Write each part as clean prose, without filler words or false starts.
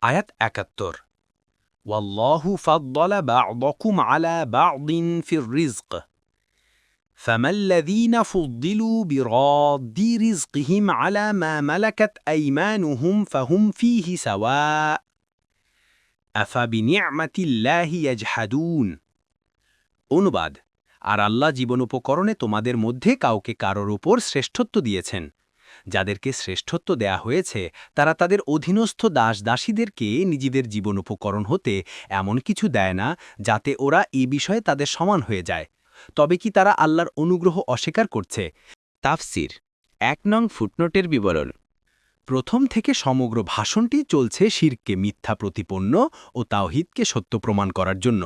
আয়াত ৭১ ওয়াল্লাহু ফাদ্দালা বা'দাকুম আলা বা'দিন ফির রিজক ফামাল্লাযীনা ফুদ্দিলু বিরাদ্দি রিজকিহিম আলা মা মালাকাত আইমানুহুম ফাহুম ফীহি সাওয়া আফাবিনি'মাতিল্লাহি ইয়াজহাদুন। অনুবাদ: আর আল্লাহ জীবন উপকরণে তোমাদের মধ্যে কাউকে কারোর উপর শ্রেষ্ঠত্ব দিয়েছেন। যাদেরকে শ্রেষ্ঠত্ব দেয়া হয়েছে তারা তাদের অধীনস্থ দাস-দাসীদেরকে নিজেদের জীবন উপকরণ হতে এমন কিছু দেয় না যাতে ওরা এই বিষয়ে তাদের সমান হয়ে যায়। তবে কি তারা আল্লাহর অনুগ্রহ অস্বীকার করছে? তাফসির ১ নং ফুটনোটের বিবরণ। প্রথম থেকে সমগ্র ভাষণটি চলছে শিরককে মিথ্যা প্রতিপন্ন ও তাওহীদকে সত্য প্রমাণ করার জন্য,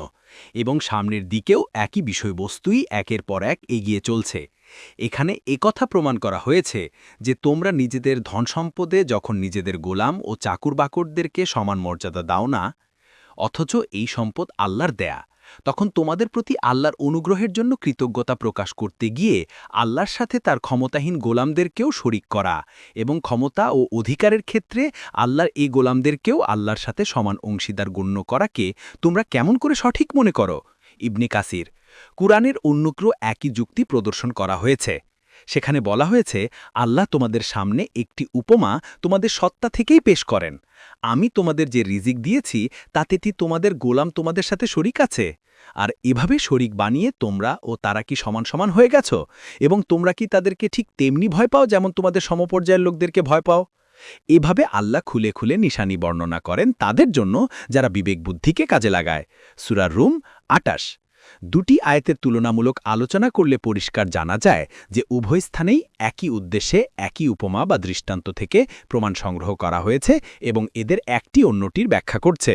এবং সামনের দিকেও একই বিষয়বস্তুই একের পর এক এগিয়ে চলছে। এখানে একথা প্রমাণ করা হয়েছে যে তোমরা নিজেদের ধনসম্পদে যখন নিজেদের গোলাম ও চাকুর-বাকরদেরকে সমান মর্যাদা দাও না, অথচ এই সম্পদ আল্লাহর দেয়া, তখন তোমাদের প্রতি আল্লাহর অনুগ্রহের জন্য কৃতজ্ঞতা প্রকাশ করতে গিয়ে আল্লাহর সাথে তার ক্ষমতাহীন গোলামদেরকেও শরিক করা এবং ক্ষমতা ও অধিকারের ক্ষেত্রে আল্লাহর এই গোলামদেরকেও আল্লাহর সাথে সমান অংশীদার গণ্য করাকে তোমরা কেমন করে সঠিক মনে করো? ইবনে কাসির। কুরআনের অন্যত্র একই যুক্তি প্রদর্শন করা হয়েছে। সেখানে বলা হয়েছে, আল্লাহ তোমাদের সামনে একটি উপমা তোমাদের সত্তা থেকেই পেশ করেন। আমি তোমাদের যে রিজিক দিয়েছি তাতে কি তোমাদের গোলাম তোমাদের সাথে শরিক আছে? আর এভাবে শরিক বানিয়ে তোমরা ও তারা কি সমান সমান হয়ে গেছ? এবং তোমরা কি তাদেরকে ঠিক তেমনি ভয় পাও যেমন তোমাদের সমপর্যায়ের লোকদেরকে ভয় পাও? এভাবে আল্লাহ খুলে খুলে নিশানি বর্ণনা করেন তাদের জন্য যারা বিবেক বুদ্ধিকে কাজে লাগায়। সূরা রুম ২৮। দুটি আয়াতের তুলনামূলক আলোচনা করলে পরিষ্কার জানা যায় যে উভয় স্থানেই একই উদ্দেশ্যে একই উপমা বা দৃষ্টান্ত থেকে প্রমাণ সংগ্রহ করা হয়েছে এবং এদের একটি অন্যটির ব্যাখ্যা করছে।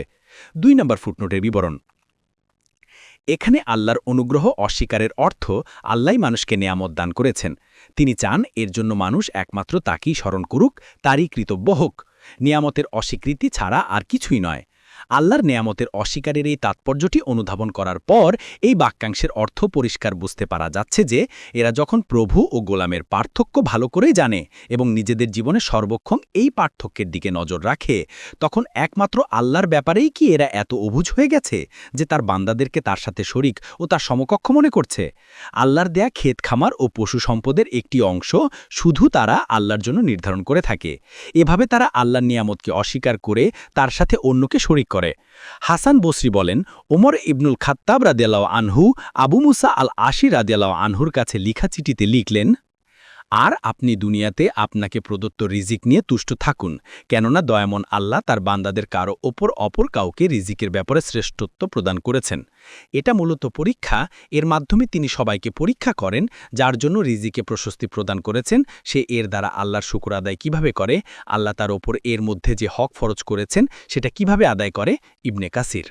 ২ নম্বর ফুটনোটের বিবরণ। এখানে আল্লাহর অনুগ্রহ অস্বীকারের অর্থ আল্লাহই মানুষকে নেয়ামত দান করেছেন। তিনি চান এর জন্য মানুষ একমাত্র তাকেই স্মরণ করুক, তারই কৃতজ্ঞ হোক। নিয়ামতের অস্বীকৃতি ছাড়া আর কিছুই নয়। আল্লাহর নেয়ামতের অস্বীকারের এই তাৎপর্যটি অনুধাবন করার পর এই বাক্যাংশের অর্থ পরিষ্কার বুঝতে পারা যাচ্ছে যে এরা যখন প্রভু ও গোলামের পার্থক্য ভালো করেই জানে এবং নিজেদের জীবনে সর্বক্ষণ এই পার্থক্যের দিকে নজর রাখে, তখন একমাত্র আল্লাহর ব্যাপারেই কি এরা এত অবুঝ হয়ে গেছে যে তার বান্দাদেরকে তার সাথে শরিক ও তার সমকক্ষ মনে করছে? আল্লাহর দেয়া ক্ষেত খামার ও পশু সম্পদের একটি অংশ শুধু তারা আল্লাহর জন্য নির্ধারণ করে থাকে। এভাবে তারা আল্লাহর নিয়ামতকে অস্বীকার করে তার সাথে অন্যকে শরিক করে। হাসান বসরি বলেন, ওমর ইবনুল খাত্তাব রাদিয়াল্লাহু আনহু আবু মুসা আল আশি রাদিয়াল্লাহু আনহুর কাছে লিখা চিঠিতে লিখলেন, আর আপনি দুনিয়াতে আপনাকে প্রদত্ত রিজিক নিয়ে তুষ্ট থাকুন, কেননা দয়ামন আল্লাহ তার বান্দাদের কারো ওপর অপর কাউকে রিজিকের ব্যাপারে শ্রেষ্ঠত্ব প্রদান করেছেন। এটা মূলত পরীক্ষা, এর মাধ্যমে তিনি সবাইকে পরীক্ষা করেন। যার জন্য রিজিকে প্রশস্তি প্রদান করেছেন সে এর দ্বারা আল্লাহর শুকর আদায় কিভাবে করে, আল্লাহ তার ওপর এর মধ্যে যে হক ফরজ করেছেন সেটা কিভাবে আদায় করে। ইবনে কাসির।